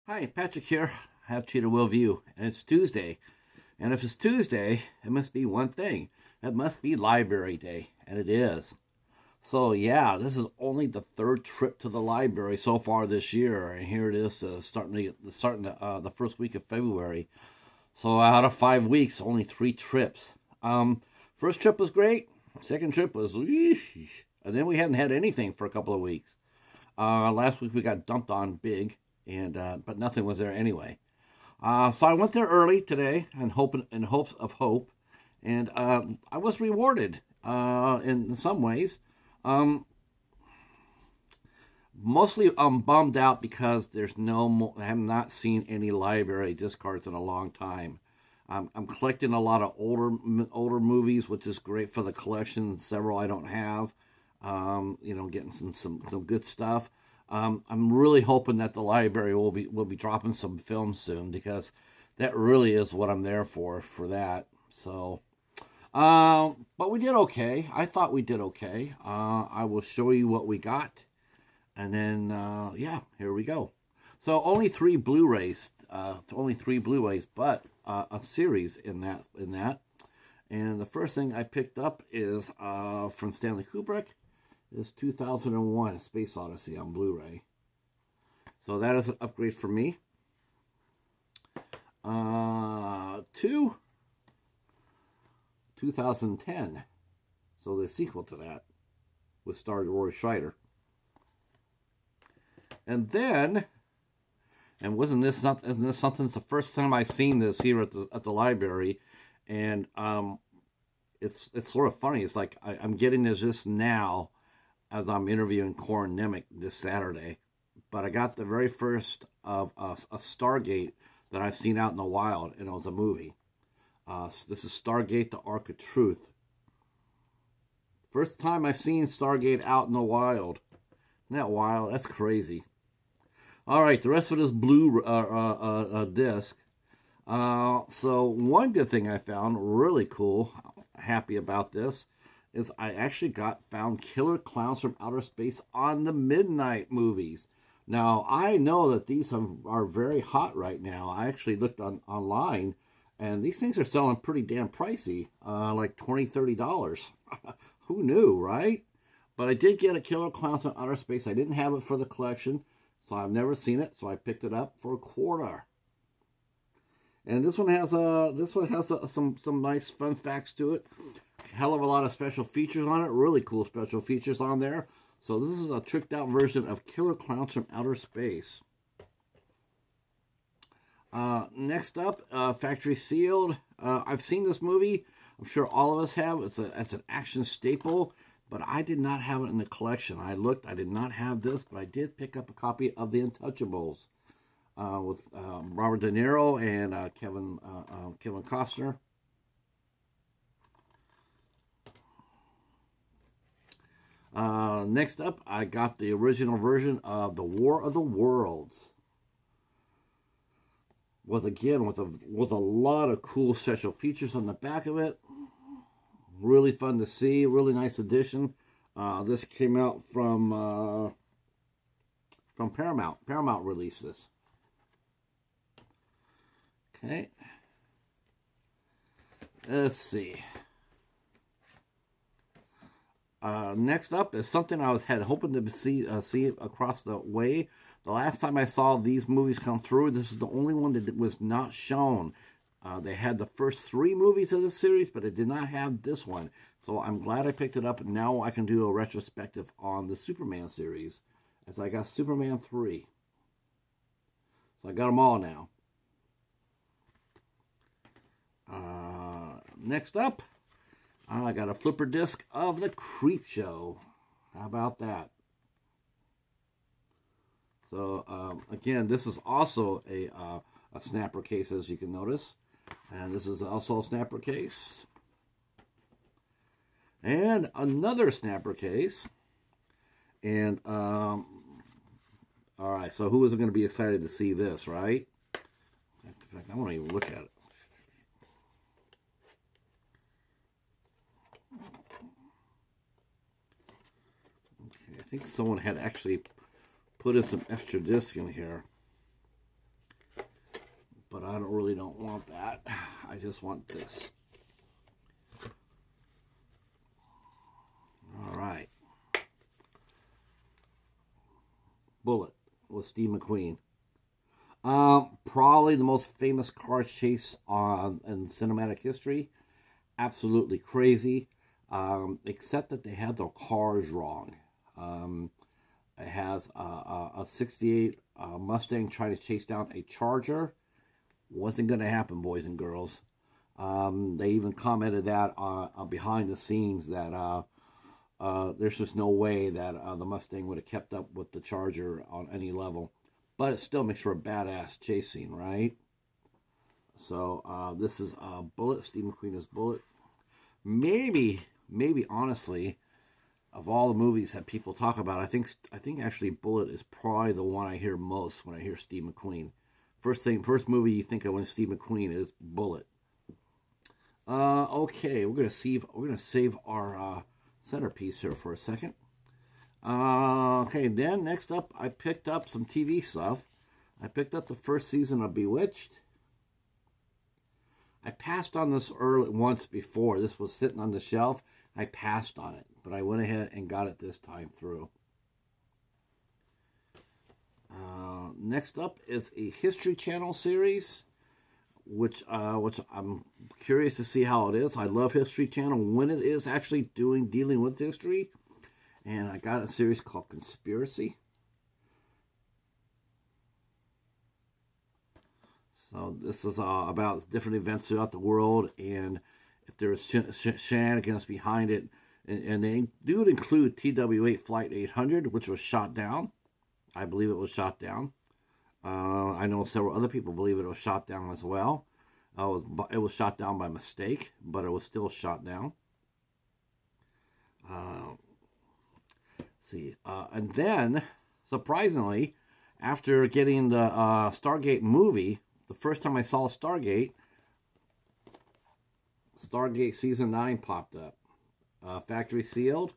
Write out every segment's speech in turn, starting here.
Hi, Patrick here. I have Cheetah Will View, and it's Tuesday. And if it's Tuesday, it must be one thing. It must be Library Day, and it is. So yeah, this is only the third trip to the library so far this year, and here it is starting the first week of February. So out of 5 weeks, only 3 trips. First trip was great. Second trip was, and then we hadn't had anything for a couple of weeks. Last week we got dumped on big, and but nothing was there anyway. So I went there early today, in hopes of hope, and I was rewarded in some ways. Mostly I'm bummed out because there's I have not seen any library discards in a long time. I'm collecting a lot of older movies, which is great for the collection. Several I don't have. Getting some good stuff. I'm really hoping that the library will be dropping some films soon, because that really is what I'm there for that. So, but we did okay. I thought we did okay. I will show you what we got, and then yeah, here we go. So only three Blu-rays, but a series in that. And the first thing I picked up is from Stanley Kubrick. Is 2001: A Space Odyssey on Blu-ray. So that is an upgrade for me. 2010. So the sequel to that, with starred Roy Scheider. And then, isn't this something? It's the first time I've seen this here at the library, and it's sort of funny. It's like I'm getting this just now, as I'm interviewing Corin Nemec this Saturday. But I got the very first of Stargate that I've seen out in the wild, and it was a movie. This is Stargate: The Ark of Truth. First time I've seen Stargate out in the wild. Isn't that wild? That's crazy. All right, the rest of this blue disc. So one good thing I found, really cool, happy about this, is I actually found Killer Clowns from Outer Space on the Midnight movies. Now, I know that these are very hot right now. I actually looked online, and these things are selling pretty damn pricey, like $20, $30. Who knew, right? But I did get a Killer Clowns from Outer Space. I didn't have it for the collection, so I've never seen it, so I picked it up for $1. And this one has some nice fun facts to it. Hell of a lot of special features on it. Really cool special features on there. So this is a tricked out version of Killer Clowns from Outer Space. Next up, Factory Sealed. I've seen this movie. I'm sure all of us have. It's an action staple, but I did not have it in the collection. I looked. I did not have this, but I did pick up a copy of The Untouchables with Robert De Niro and Kevin Costner. Next up, I got the original version of The War of the Worlds, with a lot of cool special features on the back of it. Really fun to see. Really nice edition. This came out from Paramount. Paramount released this. Okay. Let's see. Next up is something I had hoping to see across the way. The last time I saw these movies come through, this is the only one that was not shown. They had the first 3 movies of the series, but it did not have this one. So I'm glad I picked it up, and now I can do a retrospective on the Superman series, as I got Superman 3. So I got them all now. Next up, I got a flipper disc of The Creepshow. How about that? So, again, this is also a snapper case, as you can notice. And this is also a snapper case. And another snapper case. And, all right, so who isn't going to be excited to see this, right? In fact, I won't even look at it. I think someone had actually put in some extra disc in here. but I don't want that. I just want this. All right. Bullet with Steve McQueen. Probably the most famous car chase in cinematic history. Absolutely crazy. Except that they had their cars wrong. It has a 68 Mustang trying to chase down a Charger. Wasn't going to happen, boys and girls. They even commented that behind the scenes that there's just no way that the Mustang would have kept up with the Charger on any level. But it still makes for a badass chase scene, right? So this is Bullet. Steve McQueen is Bullet. Maybe honestly, of all the movies that people talk about, I think actually Bullet is probably the one I hear most when I hear Steve McQueen. First movie you think of when Steve McQueen is Bullet. Okay, we're gonna save our centerpiece here for a second. Okay, then next up, I picked up some TV stuff. I picked up the first season of Bewitched. I passed on this once before. This was sitting on the shelf. I passed on it, but I went ahead and got it this time through. Next up is a History Channel series, which I'm curious to see how it is. I love History Channel when it is actually dealing with history. And I got a series called Conspiracy. So this is about different events throughout the world, and if there is shenanigans behind it. And they do include TW-8 Flight 800, which was shot down. I believe it was shot down. I know several other people believe it was shot down as well. It was shot down by mistake, but it was still shot down. And then, surprisingly, after getting the Stargate movie, the first time I saw Stargate Season 9 popped up. Factory sealed.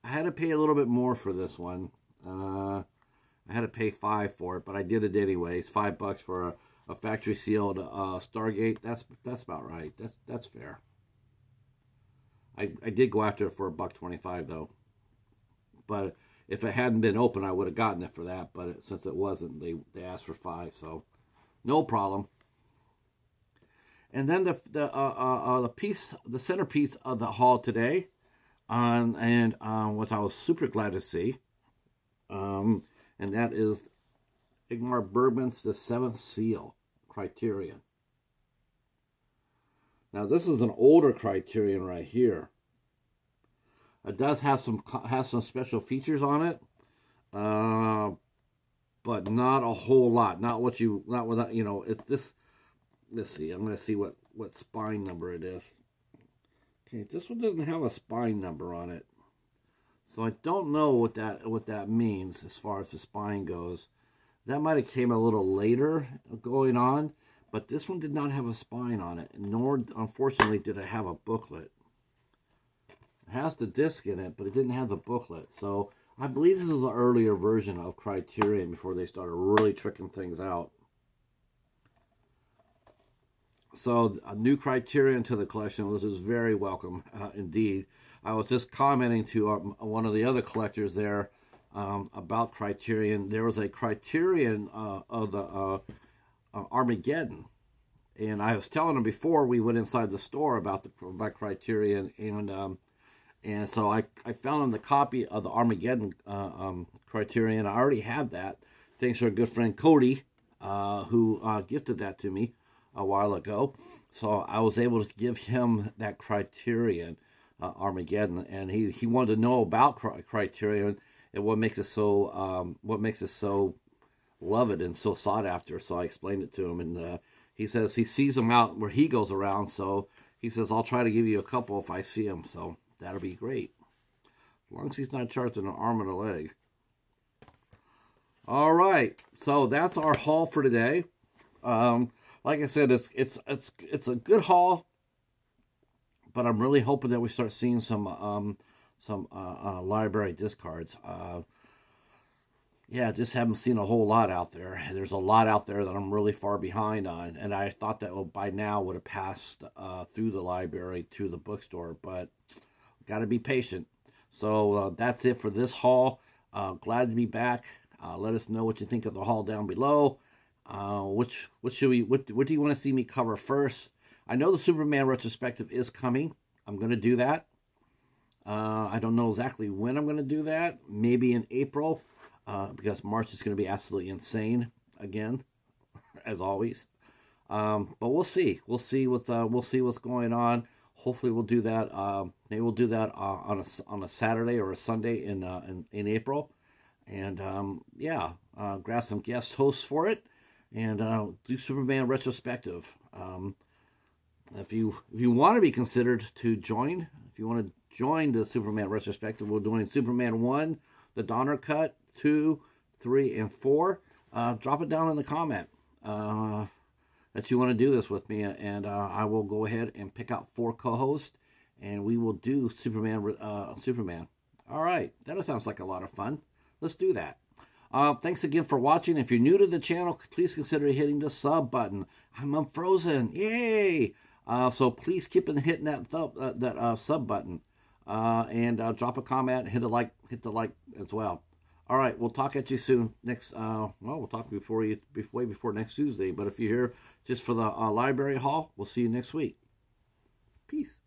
I had to pay a little bit more for this one. I had to pay $5 for it, but I did it anyways. $5 for a factory sealed Stargate. That's about right. That's fair. I did go after it for $1.25 though. But if it hadn't been open, I would have gotten it for that. But since it wasn't, they asked for $5, so no problem. And then the centerpiece of the haul today, what I was super glad to see, and that is Ingmar Bergman's The Seventh Seal, Criterion. Now this is an older Criterion right here. It does have some special features on it, but not a whole lot. Not without, you know. It's this. Let's see. I'm going to see what spine number it is. Okay, this one doesn't have a spine number on it, so I don't know what that means as far as the spine goes. That might have came a little later going on, but this one did not have a spine on it, nor unfortunately did it have a booklet. It has the disc in it, but it didn't have the booklet. So I believe this is an earlier version of Criterion before they started really tricking things out. So a new Criterion to the collection, which is very welcome indeed. I was just commenting to one of the other collectors there about Criterion. There was a Criterion of the Armageddon. And I was telling him before we went inside the store about Criterion, and so I found him the copy of the Armageddon Criterion. I already have that, thanks to our good friend Cody, who gifted that to me a while ago. So I was able to give him that Criterion Armageddon, and he wanted to know about Criterion and what makes it so loved and so sought after. So I explained it to him, and he says he sees them out where he goes around. So he says, I'll try to give you a couple if I see them. So that'll be great, as long as he's not charging an arm and a leg. All right, so that's our haul for today. Like I said, it's a good haul, but I'm really hoping that we start seeing some library discards. yeah, just haven't seen a whole lot out there. There's a lot out there that I'm really far behind on, and I thought that by now would have passed through the library to the bookstore, but got to be patient. So that's it for this haul. Glad to be back. Let us know what you think of the haul down below. What do you want to see me cover first? I know the Superman retrospective is coming. I'm going to do that. I don't know exactly when I'm going to do that. Maybe in April. Because March is going to be absolutely insane again, as always. But we'll see. We'll see what's going on. Hopefully, we'll do that. Maybe we'll do that on a Saturday or a Sunday in April, and yeah, grab some guest hosts for it, and do Superman retrospective. If you want to be considered to join, if you want to join the Superman retrospective, we're doing Superman 1, the Donner Cut, 2, 3, and 4. Drop it down in the comment that you want to do this with me, and I will go ahead and pick out 4 co-hosts, and we will do Superman. All right, that sounds like a lot of fun. Let's do that. Thanks again for watching. If you're new to the channel, please consider hitting the sub button. I'm unfrozen. Yay! So please keep hitting that sub button, and drop a comment, hit the like as well. All right, we'll talk at you soon. We'll talk way before next Tuesday. But if you're here just for the library haul, we'll see you next week. Peace.